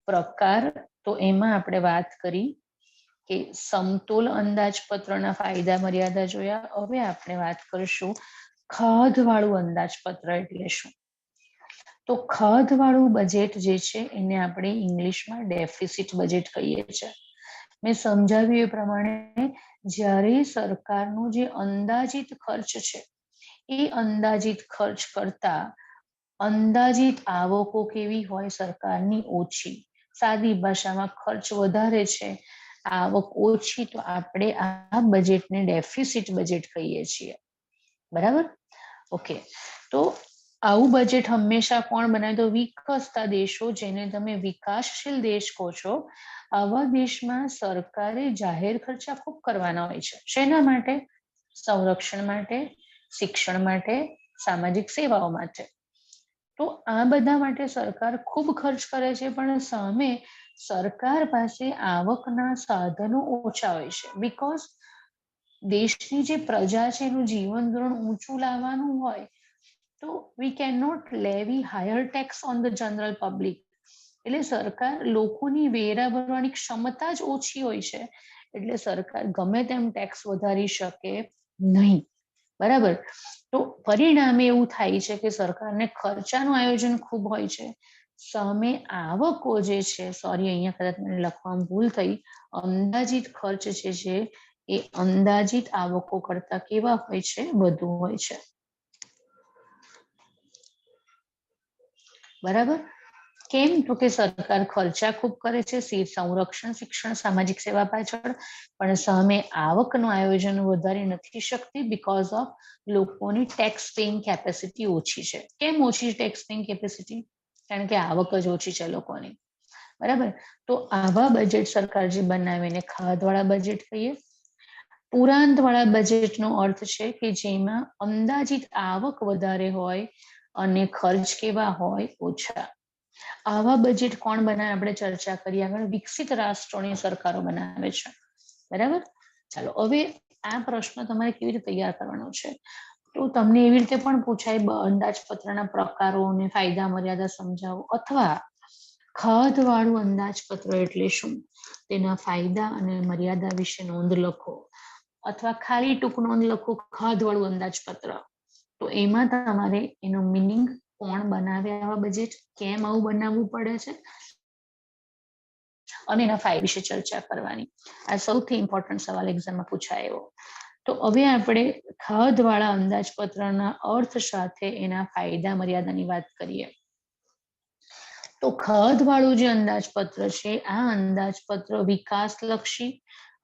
પ્રકાર, તો એમાં આપણે વાત કરી કે સમતોલ અંદાજપત્રના ફાયદા મર્યાદા જોયા. હવે આપણે વાત કરીશું ખાધવાળું અંદાજપત્ર એટલે શું. તો ખાધવાળું બજેટ જે છે એને આપણે ઇંગ્લિશમાં ડેફિસિટ બજેટ કહીએ છીએ. મેં સમજાવ્યું એ પ્રમાણે જ્યારે સરકારનો જે અંદાજિત ખર્ચ છે એ અંદાજિત ખર્ચ કરતા અંદાજિત આવકો કેવી હોય સરકારની ઓછી, સાદી ભાષામાં ખર્ચ વધારે છે, આવક ઓછી, તો આપણે આ બજેટને ડેફિસિટ બજેટ કહીએ છીએ. બરાબર? ઓકે. તો આવું બજેટ હંમેશા કોણ બનાવે? તો વિકસતા દેશો, જેને તમે વિકાસશીલ દેશ કહો છો, આવા દેશમાં સરકારે જાહેર ખર્ચા ખૂબ કરવાના હોય છે. શેના માટે? સંરક્ષણ માટે, શિક્ષણ માટે, સામાજિક સેવાઓ માટે. તો આ બધા માટે સરકાર ખૂબ ખર્ચ કરે છે, પણ સામે સરકાર પાસે આવકના સાધનો ઓછા હોય છે. બીકોઝ દેશની જે પ્રજા છે એનું જીવન ધોરણ ઊંચું લાવવાનું હોય તો વી કેન નોટ લેવી higher tax on the general public. એટલે સરકાર, લોકોની વેરા ભરવાની ક્ષમતા જ ઓછી હોય છે, એટલે સરકાર ગમે તેમ ટેક્સ વધારી શકે નહીં. બરાબર? તો પરિણામે એવું થાય છે કે સરકારને ખર્ચાનું આયોજન ખૂબ હોય છે, સામે આવકો જે છે, સોરી અહીંયા કદાચ મને લખવામાં ભૂલ થઈ, અંદાજિત ખર્ચ જે છે એ અંદાજિત આવકો કરતા કેવા હોય છે? વધુ હોય છે. બરાબર? કેમ? તો કે સરકાર ખર્ચા ખૂબ કરે છે સંરક્ષણ, શિક્ષણ, સામાજિક સેવા પાછળ, પણ સામે આવકનું આયોજન વધારી નથી શકતી બીકોઝ ઓફ લોકોની ટેક્સ પેઇંગ કેપેસિટી ઓછી છે. કેમ ઓછી ટેક્સ પેઇંગ કેપેસિટી? કારણ કે આવક જ ઓછી છે લોકોની. બરાબર? તો આવા બજેટ સરકાર જે બનાવે એને ખાધવાળા બજેટ કહીએ. પુરાંતવાળા બજેટનો અર્થ છે કે જેમાં અંદાજિત આવક વધારે હોય અને ખર્ચ કેવા હોય? ઓછા. આવા બજેટ કોણ બનાવે? આપણે ચર્ચા કરીએ આગળ. વિકસિત રાષ્ટ્રોની સરકારો બનાવે છે. બરાબર? ચાલો, હવે આ પ્રશ્ન તમારે કેવી રીતે તૈયાર કરવાનો છે? તો તમને એવી રીતે પણ પૂછાય, અંદાજપત્રના પ્રકારો અને ફાયદા મર્યાદા સમજાવો, અથવા ખાધવાળું અંદાજપત્ર એટલે શું, તેના ફાયદા અને મર્યાદા વિશે નોંધ લખો, અથવા ખાલી ટૂંક નોંધ લખો ખાધવાળું અંદાજપત્ર. તો એમાં તમારે એનો મિનિંગ, કોણ બનાવે આવા બજેટ, કેમ આવું બનાવવું પડે છે, અને એના ફાયદા વિશે ચર્ચા કરવાની. આ સૌથી ઇમ્પોર્ટન્ટ સવાલ એક્ઝામમાં પૂછાય એવો. તો હવે આપણે ખાધવાળા અંદાજપત્રના અર્થ સાથે એના ફાયદા મર્યાદાની વાત કરીએ. તો ખાધવાળું જે અંદાજપત્ર છે, આ અંદાજપત્ર વિકાસલક્ષી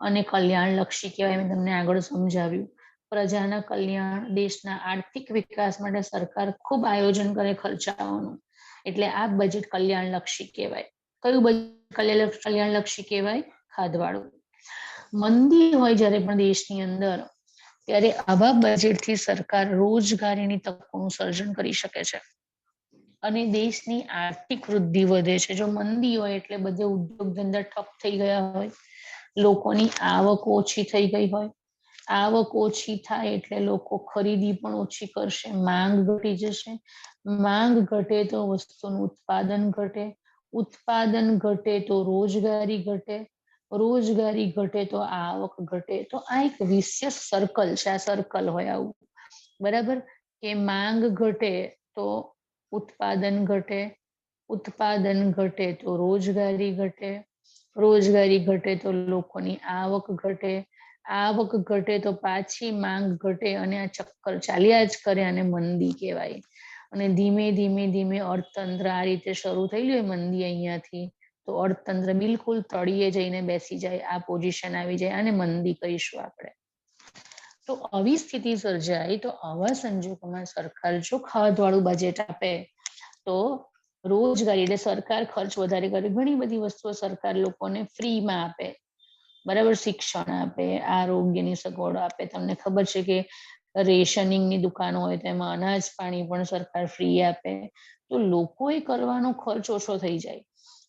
અને કલ્યાણલક્ષી કહેવાય. મેં તમને આગળ સમજાવ્યું. પ્રજાના કલ્યાણ, દેશના આર્થિક વિકાસ માટે સરકાર ખૂબ આયોજન કરે ખર્ચાઓનું, એટલે આ બજેટ કલ્યાણલક્ષી કહેવાય. કયું બજેટ કલ્યાણલક્ષી કહેવાય? ખાધવાળું. મંદી હોય જ્યારે પણ દેશની અંદર, ત્યારે આવા બજેટથી સરકાર રોજગારીની તકોનું સર્જન કરી શકે છે અને દેશની આર્થિક વૃદ્ધિ વધે છે. જો મંદી હોય એટલે બધે ઉદ્યોગ ધંધા ઠપ થઈ ગયા હોય, લોકોની આવક ઓછી થઈ ગઈ હોય. આવક ઓછી થાય એટલે લોકો ખરીદી પણ ઓછી કરશે, માંગ ઘટી જશે. માંગ ઘટે તો વસ્તુનું ઉત્પાદન ઘટે, ઉત્પાદન ઘટે તો રોજગારી ઘટે, રોજગારી ઘટે તો આવક ઘટે. તો આ એક વિશેષ સર્કલ છે. આ સર્કલ હોય આવું. બરાબર? કે માંગ ઘટે તો ઉત્પાદન ઘટે, ઉત્પાદન ઘટે તો રોજગારી ઘટે, રોજગારી ઘટે તો લોકોની આવક ઘટે, આવક ઘટે તો પાછી માંગ ઘટે, અને આ ચક્કર ચાલ્યા જ કરે, અને મંદી કહેવાય. અને ધીમે ધીમે ધીમે અર્થતંત્ર આ રીતે શરૂ થયેલું હોય મંદી અહીંયાથી, તો અર્થતંત્ર બિલકુલ તળિયે જઈને બેસી જાય, આ પોઝિશન આવી જાય, અને મંદી કહીશું આપણે. તો આવી સ્થિતિ સર્જાય તો આવા સંજોગોમાં સરકાર જો ખાધવાળું બજેટ આપે તો રોજગારી, એટલે સરકાર ખર્ચ વધારે કરે. ઘણી બધી વસ્તુઓ સરકાર લોકોને ફ્રીમાં આપે. બરાબર? શિક્ષણ આપે, આરોગ્યની સગવડો આપે. તમને ખબર છે કે રેશનિંગની દુકાનો હોય તેમાં અનાજ પાણી પણ સરકાર ફ્રી આપે. તો લોકોએ કરવાનો ખર્ચ ઓછો થઈ જાય,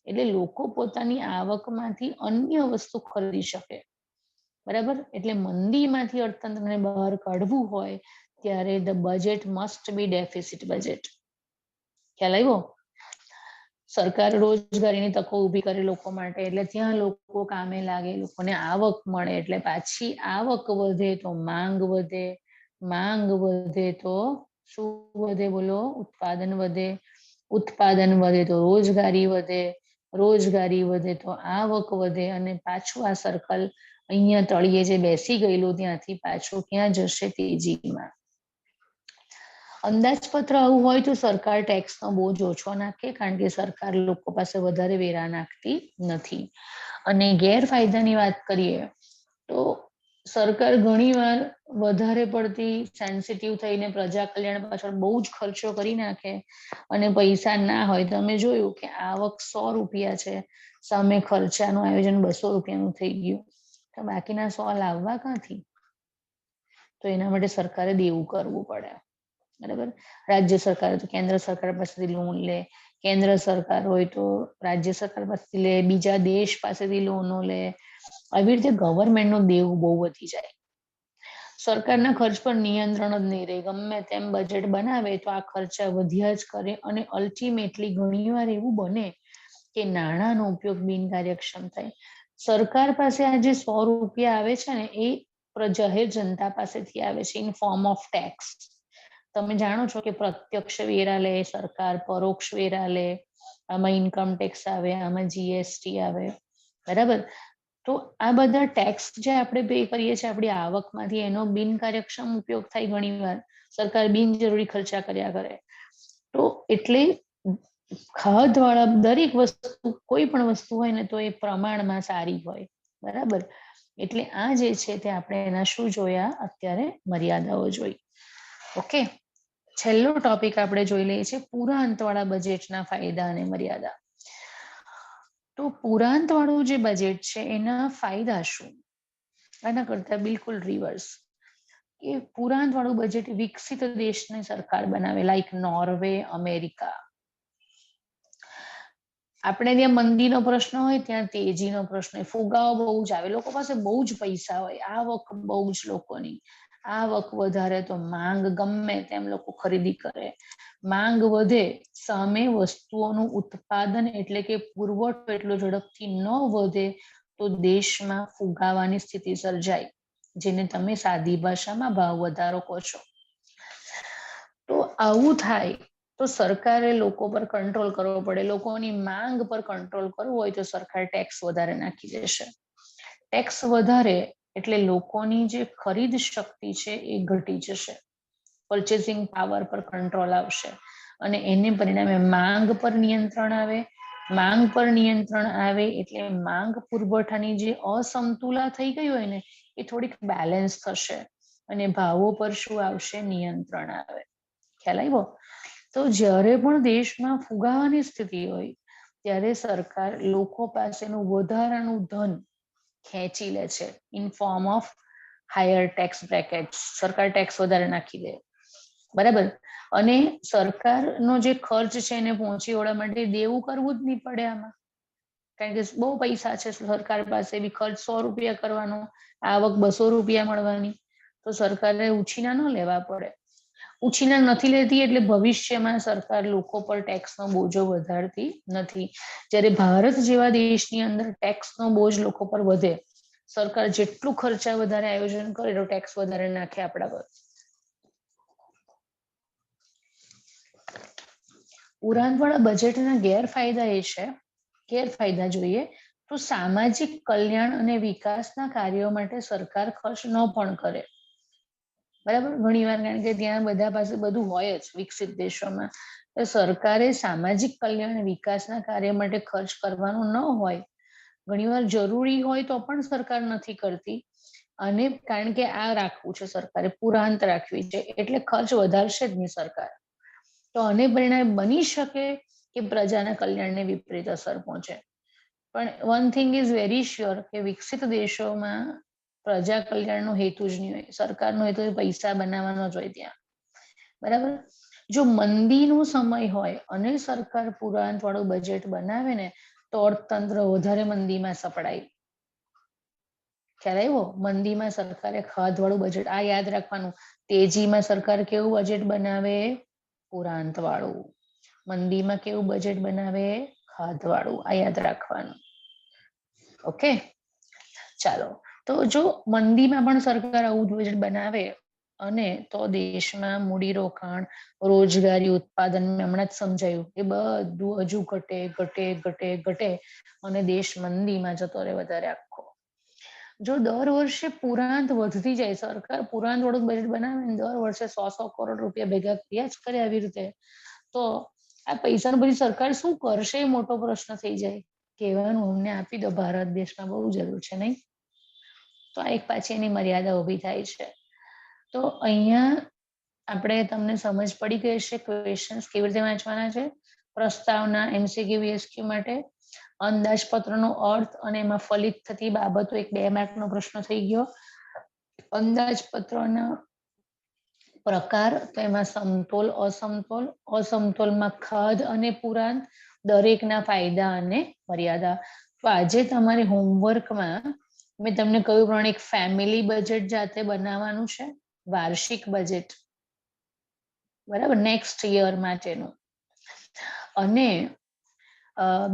એટલે લોકો પોતાની આવકમાંથી અન્ય વસ્તુ ખરીદી શકે. બરાબર? એટલે મંદીમાંથી અર્થતંત્રને બહાર કાઢવું હોય ત્યારે the budget must be deficit budget. ખ્યાલ આવ્યો? સરકાર રોજગારીની તકો ઊભી કરે લોકો માટે, એટલે ત્યાં લોકો કામે લાગે, લોકોને આવક મળે, એટલે પાછી આવક વધે તો માંગ વધે, માંગ વધે તો શું વધે બોલો? ઉત્પાદન વધે, ઉત્પાદન વધે તો રોજગારી વધે, રોજગારી વધે તો આવક વધે, અને પાછું આ સર્કલ અહીંયા તળિયે જે બેસી ગયેલું ત્યાંથી પાછું ક્યાં જશે? તેજીમાં. અંદાજપત્ર આવું હોય તો સરકાર ટેક્સનો બોજ ઓછો નાખે, કારણ કે સરકાર લોકો પાસે વધારે વેરા નાખતી નથી. અને ગેરફાયદાની વાત કરીએ તો સરકાર ઘણીવાર વધારે પડતી સેન્સિટિવ થઈને પ્રજા કલ્યાણ પાછળ બહુ જ ખર્ચો કરી નાખે, અને પૈસા ના હોય. તમે જોયું કે આવક 100 રૂપિયા છે, સામે ખર્ચાનું આયોજન 200 રૂપિયાનું થઈ ગયું, તો બાકીના 100 લાવવા ક્યાંથી? તો એના માટે સરકારે દેવું કરવું પડે, બરાબર. રાજ્ય સરકાર તો કેન્દ્ર સરકાર પાસેથી લોન લે, કેન્દ્ર સરકાર હોય તો રાજ્ય સરકાર પાસેથી લે, બીજા દેશ પાસેથી લોનો લે, આવી રીતે ગવર્મેન્ટનું દેવું બહુ વધી જાય. સરકારના ખર્ચ પર નિયંત્રણ જ નહીં રહે, ગમે તેમ બજેટ બનાવે તો આ ખર્ચા વધ્યા જ કરે, અને અલ્ટિમેટલી ઘણીવાર એવું બને કે નાણાંનો ઉપયોગ બિનકાર્યક્ષમ થાય. સરકાર પાસે આ જે 100 રૂપિયા આવે છે ને, એ જાહેર જનતા પાસેથી આવે છે ઇન ફોર્મ ઓફ ટેક્સ. તમે જાણો છો કે પ્રત્યક્ષ વેરા લે સરકાર, પરોક્ષ વેરા લે, આમાં ઇન્કમ ટેક્સ આવે, આમાં જીએસટી આવે, બરાબર. તો આ બધા ટેક્સ જે આપણે પે કરીએ છીએ આપણી આવકમાંથી, એનો બિનકાર્યક્ષમ ઉપયોગ થાય ઘણીવાર. સરકાર બિનજરૂરી ખર્ચા કર્યા કરે. તો એટલે ખાધવાળા દરેક વસ્તુ, કોઈ પણ વસ્તુ હોય ને તો એ પ્રમાણમાં સારી હોય, બરાબર. એટલે આ જે છે તે આપણે એના શું જોયા? અત્યારે મર્યાદાઓ જોઈ. ઓકે, છેલ્લો ટોપિક આપણે જોઈ લઈએ છીએ પૂરાંતવાળા બજેટના ફાયદા અને મર્યાદા. તો પૂરાંતવાળું જે બજેટ છે એના ફાયદા શું? આના કરતા બિલકુલ રિવર્સ. કે પૂરાંતવાળું બજેટ વિકસિત દેશની સરકાર બનાવે, લાઈક નોર્વે, અમેરિકા. આપણે ત્યાં મંદીનો પ્રશ્ન હોય, ત્યાં તેજીનો પ્રશ્ન હોય, ફુગાવો બહુ જ આવે, લોકો પાસે બહુ જ પૈસા હોય, આવક બહુ જ લોકોની, આવક વધારે તો માંગ ગમે તેમ લોકો ખરીદી કરે, માંગ વધે, સામે વસ્તુઓનું ઉત્પાદન એટલે કે પુરવઠો એટલો ઝડપથી ન વધે તો દેશમાં ફુગાવાની સ્થિતિ સર્જાય, જેને તમે સાદી ભાષામાં ભાવ વધારો કહો છો. તો આવું થાય તો સરકારે લોકો પર કંટ્રોલ કરવો પડે. લોકોની માંગ પર કંટ્રોલ કરવો હોય તો સરકાર ટેક્સ વધારે નાખી દેશે. ટેક્સ વધારે એટલે લોકોની જે ખરીદ શક્તિ છે એ ઘટી જશે, પર્ચેસિંગ પાવર પર કંટ્રોલ આવશે, અને એને પરિણામે માંગ પર નિયંત્રણ આવે. માંગ પર નિયંત્રણ આવે એટલે માંગ પુરવઠાની જે અસમતુલા થઈ ગઈ હોય ને, એ થોડીક બેલેન્સ થશે, અને ભાવો પર શું આવશે? નિયંત્રણ આવે. ખ્યાલ આવ્યો? તો જ્યારે પણ દેશમાં ફુગાવાની સ્થિતિ હોય ત્યારે સરકાર લોકો પાસેનું વધારાનું ધન ખેંચી લે છે in form of higher tax bracket. સરકાર ટેક્સ વધારે નાખી દે, બરાબર. અને સરકારનો જે ખર્ચ છે એને પહોંચી વળવા માટે દેવું કરવું જ નહીં પડે આમાં, કારણ કે બહુ પૈસા છે સરકાર પાસે, બી ખર્ચ 100 રૂપિયા કરવાનો, આવક 200 રૂપિયા મળવાની, તો સરકારે ઉછીના ન લેવા પડે. ઉછીના નથી લેતી એટલે ભવિષ્યમાં સરકાર લોકો પર ટેક્સનો બોજો વધારતી નથી. જ્યારે ભારત જેવા દેશની અંદર ટેક્સનો બોજ લોકો પર વધે, સરકાર જેટલું ખર્ચા વધારે આયોજન કરે તો ટેક્સ વધારે નાખે આપણા પર. પૂરાંતવાળા બજેટના ગેરફાયદા એ છે, ગેરફાયદા જોઈએ તો સામાજિક કલ્યાણ અને વિકાસના કાર્યો માટે સરકાર ખર્ચ ન પણ કરે, બરાબર. ઘણીવાર કારણ કે ત્યાં બધા પાસે બધું હોય જ વિકસિત દેશોમાં, તો સરકારે સામાજિક કલ્યાણ વિકાસના કાર્ય માટે ખર્ચ કરવાનું ન હોય, ઘણીવાર જરૂરી હોય તો પણ સરકાર નથી કરતી. અને કારણ કે આ રાખવું છે સરકારે, પૂરાંત રાખવી છે, એટલે ખર્ચ વધારશે જ નહીં સરકાર. તો આને પરિણામે બની શકે કે પ્રજાના કલ્યાણને વિપરીત અસર પહોંચે. પણ one thing is very sure કે વિકસિત દેશોમાં પ્રજા કલ્યાણનો હેતુ જ નહીં હોય, સરકારનો હેતુ પૈસા બનાવવાનો જ હોય ત્યાં, બરાબર. જો મંદીનો સમય હોય અને સરકાર પૂરાંતવાળું બજેટ બનાવે ને તો અર્થતંત્ર વધારે મંદીમાં સપડાય. ખ્યાલ આવ્યો? મંદીમાં સરકારે ખાધવાળું બજેટ, આ યાદ રાખવાનું. તેજીમાં સરકાર કેવું બજેટ બનાવે? પૂરાંતવાળું. મંદીમાં કેવું બજેટ બનાવે? ખાધવાળું, આ યાદ રાખવાનું. ઓકે, ચાલો. તો જો મંદીમાં પણ સરકાર આવું બજેટ બનાવે અને તો દેશમાં મૂડીરોકાણ, રોજગારી, ઉત્પાદન મેં હમણાં જ સમજાયું એ બધું હજુ ઘટે ઘટે ઘટે ઘટે અને દેશ મંદીમાં જતો રહે વધારે આખો. જો દર વર્ષે પુરાંત વધતી જાય, સરકાર પુરાંત વાળું બજેટ બનાવે ને દર વર્ષે 100 કરોડ રૂપિયા ભેગા કર્યા જ કરે આવી રીતે, તો આ પૈસાનું બધી સરકાર શું કરશે એ મોટો પ્રશ્ન થઈ જાય. કહેવાનું અમને આપી દો, ભારત દેશમાં બહુ જરૂર છે નહીં. તો આ એક પાછી એની મર્યાદા ઊભી થાય છે. તો અહીંયા આપણે તમને સમજ પડી ગઈ છે ક્વેશ્ચન્સ કેવી રીતે વાંચવાના છે. પ્રસ્તાવના MCQ VSQ માટે, અંદાજપત્રનો અર્થ અને એમાં ફલિત થતી બાબતો, એક 2 માર્કનો પ્રશ્ન થઈ ગયો. અંદાજપત્રના પ્રકાર, તો એમાં સમતોલ, અસમતોલ, અસમતોલમાં ખાધ અને પુરાંત, દરેકના ફાયદા અને મર્યાદા. તો આજે તમારે હોમવર્કમાં મેં તમને કહ્યું પ્રમાણે એક ફેમિલી બજેટ જાતે બનાવવાનું છે, વાર્ષિક બજેટ, બરાબર, નેક્સ્ટ યર માટેનું. અને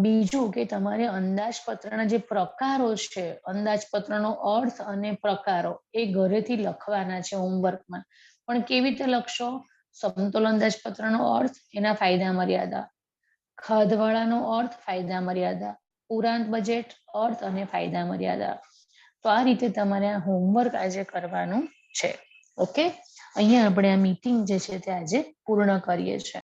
બીજું કે તમારે અંદાજપત્રના જે પ્રકારો છે, અંદાજપત્રનો અર્થ અને પ્રકારો એ ઘરેથી લખવાના છે હોમવર્કમાં. પણ કેવી રીતે લખશો? સમતોલ અંદાજપત્રનો અર્થ, એના ફાયદા મર્યાદા, ખાધવાળાનો અર્થ, ફાયદા મર્યાદા, પુરાંત બજેટ, અર્થ અને ફાયદા મર્યાદા. તો આ રીતે તમારે આ હોમવર્ક આજે કરવાનું છે. ઓકે, અહીંયા આપણે આ મીટિંગ જે છે તે આજે પૂર્ણ કરીએ છીએ.